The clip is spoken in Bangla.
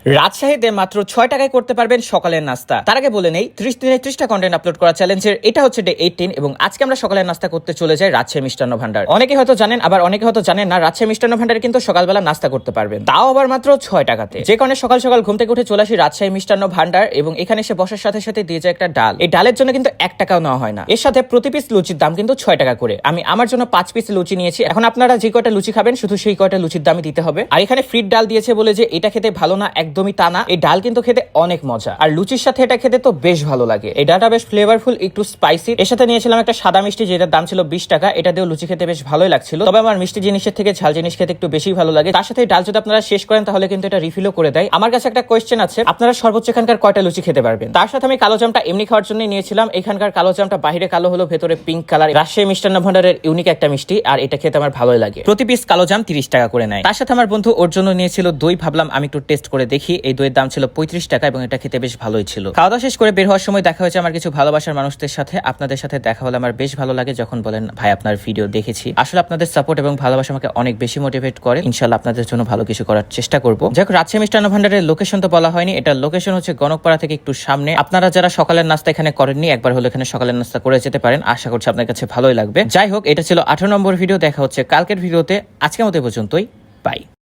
রাজশাহীতে মাত্র 6 টাকায় করতে পারবেন সকালের নাস্তা। তার আগে বলে নেই 30 দিনে 30টা কন্টেন্ট আপলোড করা চ্যালেঞ্জের এটা হচ্ছে ডে 18 এবং আজকে আমরা সকালের নাস্তা করতে চলে যাই রাজশাহী মিষ্টান্ন ভান্ডার। অনেকে হয়তো জানেন, আবার অনেকে হয়তো জানেন না, রাজশাহী মিষ্টান্ন ভান্ডারে কিন্তু সকালবেলা নাস্তা করতে পারবেন, তাও আবার মাত্র 6 টাকাতে। যে কারণে সকাল সকাল ঘুম থেকে উঠে চলে আসি রাজশাহী মিষ্টান্ন ভান্ডার এবং এখানে এসে বসার সাথে সাথে দিয়ে যায় একটা ডাল। এই ডালের জন্য কিন্তু 1 টাকাও নেওয়া হয় না, এর সাথে প্রতি পিস লুচির দাম কিন্তু 6 টাকা করে। আমি আমার জন্য 5 পিস লুচি নিয়েছি। এখন আপনারা যে কয়টা লুচি খাবেন শুধু সেই কয়টা লুচির দামই দিতে হবে। আর এখানে ফ্রিড ডাল দিয়েছে বলে যে এটা খেতে ভালো না, একদমই তা না। এই ডাল কিন্তু খেতে অনেক মজা, আর লুচির সাথে এটা খেতে তো বেশ ভালো লাগে। এই ডালটা বেশ ফ্লেভারফুল, একটু স্পাইসি। এর সাথে নিয়েছিলাম একটা সাদা মিষ্টি, যেটার দাম ছিল 20 টাকা। এটা দিয়েও লুচি খেতে বেশ ভালোই লাগছিল, তবে আমার মিষ্টি জিনিসের থেকে ঝাল জিনিস খেতে একটু বেশি ভালো লাগে। তার সাথে ডাল যদি আপনারা শেষ করেন তাহলে কিন্তু এটা রিফিলও করে দেয়। আমার কাছে একটা কোয়েশ্চেন আছে, আপনারা সর্বোচ্চ এখানকার কয়টা লুচি খেতে পারবেন? তার সাথে আমি কালো জামটা এমনি খাওয়ার জন্য নিয়েছিলাম। এখানকার কালো জামটা বাইরে কালো হলো, ভেতরে পিঙ্ক কালার। রাজশাহী মিষ্টান্ন ভান্ডারের ইউনিক একটা মিষ্টি, আর এটা খেতে আমার ভালোই লাগে। প্রতি পিস কালো জাম 30 টাকা করে নেয়। তার সাথে আমার বন্ধু ওর জন্য নিয়েছিল দই। ভাবলাম আমি একটু টেস্ট করে দেখি। এই দইয়ের দাম ছিল 35 টাকা এবং এটা খেতে বেশ ভালোই ছিল। খাওয়া দাওয়া শেষ করে বের হওয়ার সময় দেখা হয়েছে আমার কিছু ভালোবাসার মানুষদের সাথে। আপনাদের সাথে দেখা হলে আমার বেশ ভালো লাগে যখন বলেন ভাই আপনার ভিডিও দেখেছি। আসলে আপনাদের সাপোর্ট এবং ভালোবাসা আমাকে অনেক বেশি মোটিভেট করে। ইনশাআল্লাহ আপনাদের জন্য ভালো কিছু করার চেষ্টা করব। যাক, রাজশাহী মিষ্টান্ন ভান্ডারের লোকেশন তো বলা হয়নি। এটার লোকেশন হচ্ছে গণকপাড়া থেকে একটু সামনে। আপনারা যারা সকালের নাস্তা এখানে করেননি, একবার হলো এখানে সকালের নাস্তা করে যেতে পারেন। আশা করছি আপনার কাছে ভালোই লাগবে। যাই হোক, এটা ছিল 18 নম্বর ভিডিও। দেখা হচ্ছে কালকের ভিডিওতে। আজকের মতো পর্যন্তই, বাই।